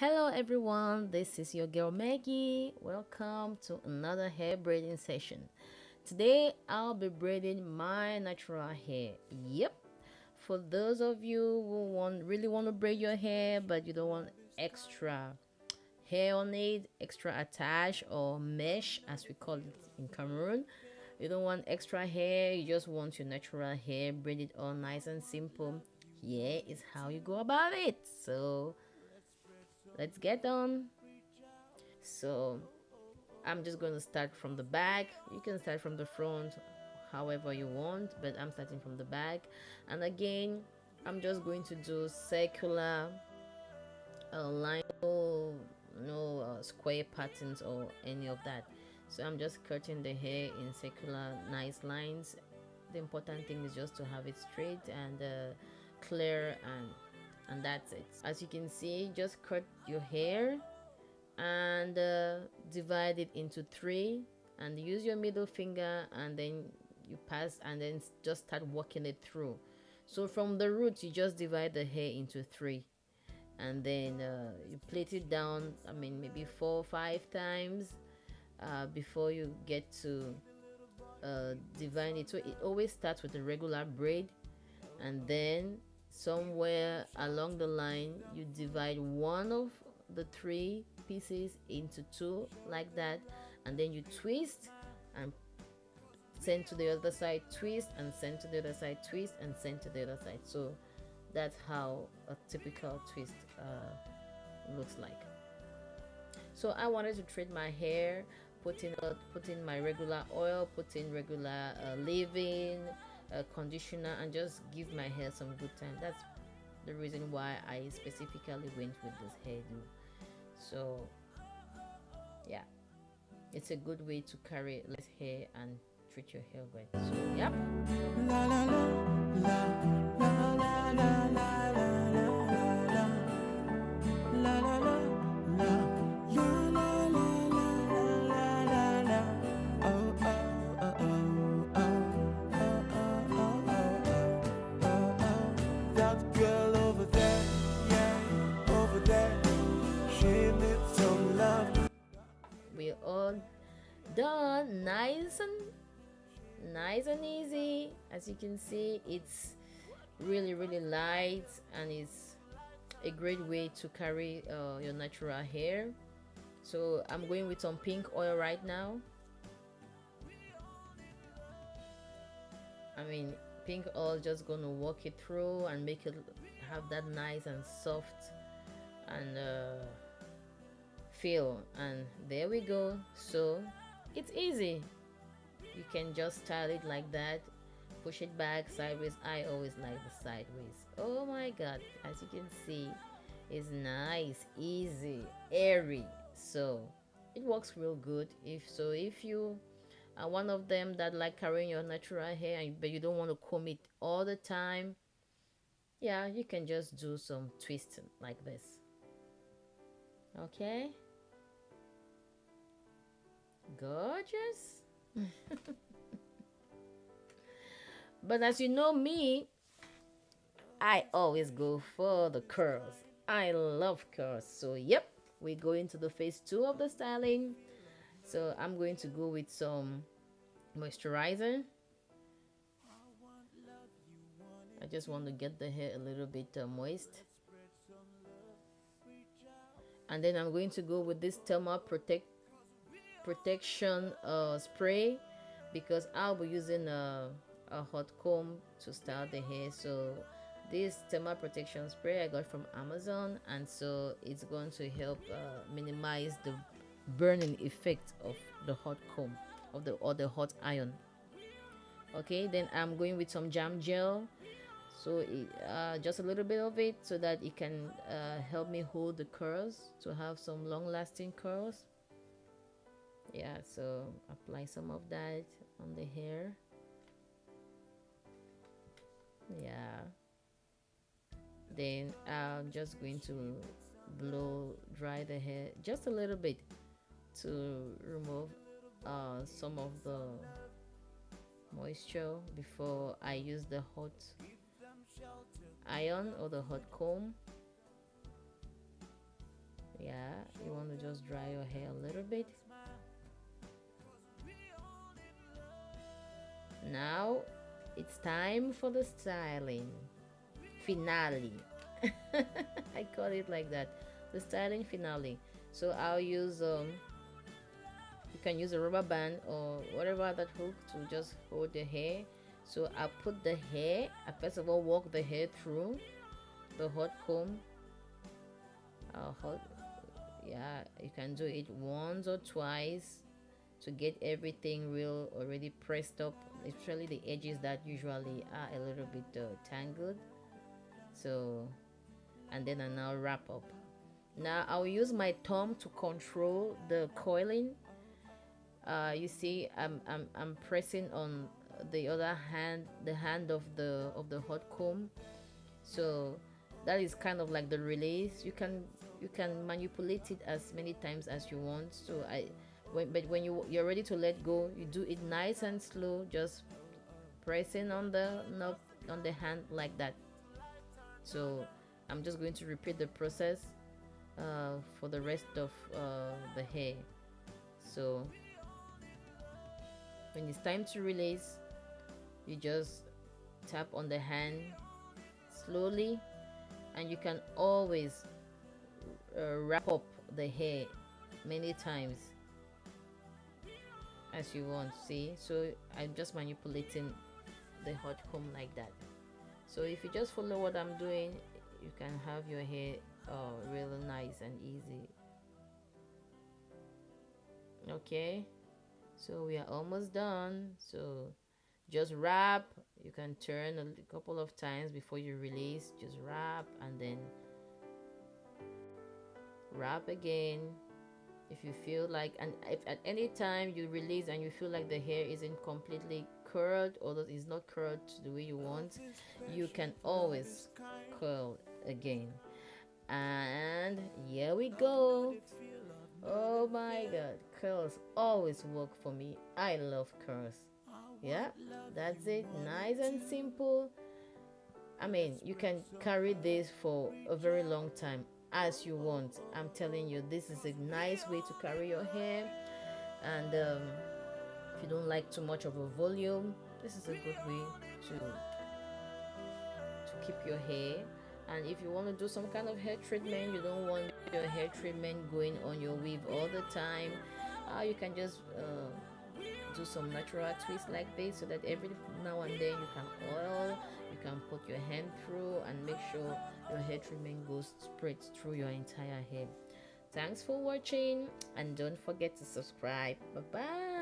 Hello everyone, this is your girl Maggie. Welcome to another hair braiding session. Today I'll be braiding my natural hair. Yep. For those of you who really want to braid your hair but you don't want extra hair on it, extra attach or mesh as we call it in Cameroon. You don't want extra hair, you just want your natural hair braided all nice and simple. Here is how you go about it. So let's get on. So I'm just going to start from the back. You can start from the front however you want, but I'm starting from the back. And again, I'm just going to do circular line, no square patterns or any of that. So I'm just cutting the hair in circular nice lines. The important thing is just to have it straight and clear, and that's it. As you can see, just cut your hair and divide it into three and use your middle finger, and then you pass and then just start working it through. So from the root you just divide the hair into three, and then you plait it down, I mean maybe 4 or 5 times before you get to divide it. So it always starts with a regular braid, and then somewhere along the line you divide one of the three pieces into two like that, and then you twist and send to the other side, twist and send to the other side, twist and send to the other side. So that's how a typical twist looks like. So I wanted to treat my hair, put in my regular oil, put in regular leave-in conditioner, and just give my hair some good time. That's the reason why I specifically went with this hairdo. So yeah, it's a good way to carry less hair and treat your hair well. So yep. La, la, la, la, la, la, la, la, la, la, la, la, la. We're all done. Nice and easy. As you can see, it's really light, and it's a great way to carry your natural hair. So I'm going with some pink oil right now. I mean, pink oil just gonna walk it through and make it have that nice and soft and feel. And there we go. So it's easy. You can just style it like that, push it back, sideways. I always like the sideways. Oh my god, as you can see, it's nice, easy, airy. So it works real good. If you are one of them that like carrying your natural hair but you don't want to comb it all the time, yeah, you can just do some twisting like this. Okay, gorgeous. But as you know me, I always go for the curls. I love curls. So yep, we go into the phase 2 of the styling. So I'm going to go with some moisturizer. I just want to get the hair a little bit moist. And then I'm going to go with this protection spray, because I'll be using a hot comb to style the hair. So this thermal protection spray I got from Amazon, and so it's going to help minimize the burning effect of the hot comb or the hot iron. Okay, then I'm going with some jam gel, so just a little bit of it so that it can help me hold the curls to have some long-lasting curls. Yeah, so apply some of that on the hair. Yeah, then I'm just going to blow dry the hair just a little bit to remove some of the moisture before I use the hot iron or the hot comb. just dry your hair a little bit. Now it's time for the styling finale. I call it like that, the styling finale. So I'll use you can use a rubber band or whatever that hook to just hold the hair. So I put the hair, I first of all walk the hair through the hot comb. Hot, yeah, you can do it once or twice to get everything real already pressed up, especially the edges that usually are a little bit tangled. So, and then I now wrap up. Now I'll use my thumb to control the coiling. You see, I'm pressing on the other hand, the hand of the hot comb. So that is kind of like the release. You can manipulate it as many times as you want. So but when you're ready to let go, you do it nice and slow, just pressing on the knob on the hand like that. So I'm just going to repeat the process for the rest of the hair. So when it's time to release, you just tap on the hand slowly, and you can always wrap up the hair many times as you want. See, so I'm just manipulating the hot comb like that. So if you just follow what I'm doing, you can have your hair really nice and easy. Okay, so we are almost done. So just wrap. You can turn a couple of times before you release. Just wrap and then wrap again. If you feel like, and if at any time you release and you feel like the hair isn't completely curled or that is not curled the way you want, you can always curl again. And here we go. Oh my god, curls always work for me. I love curls. Yeah, that's it. Nice and simple. I mean, you can carry this for a very long time as you want. I'm telling you, this is a nice way to carry your hair. And if you don't like too much of a volume, this is a good way to keep your hair. And if you want to do some kind of hair treatment, you don't want your hair treatment going on your weave all the time, you can just do some natural twists like this, so that every now and then you can oil, you can put your hand through and make sure your hair treatment goes spreads through your entire hair. Thanks for watching, and don't forget to subscribe. Bye bye.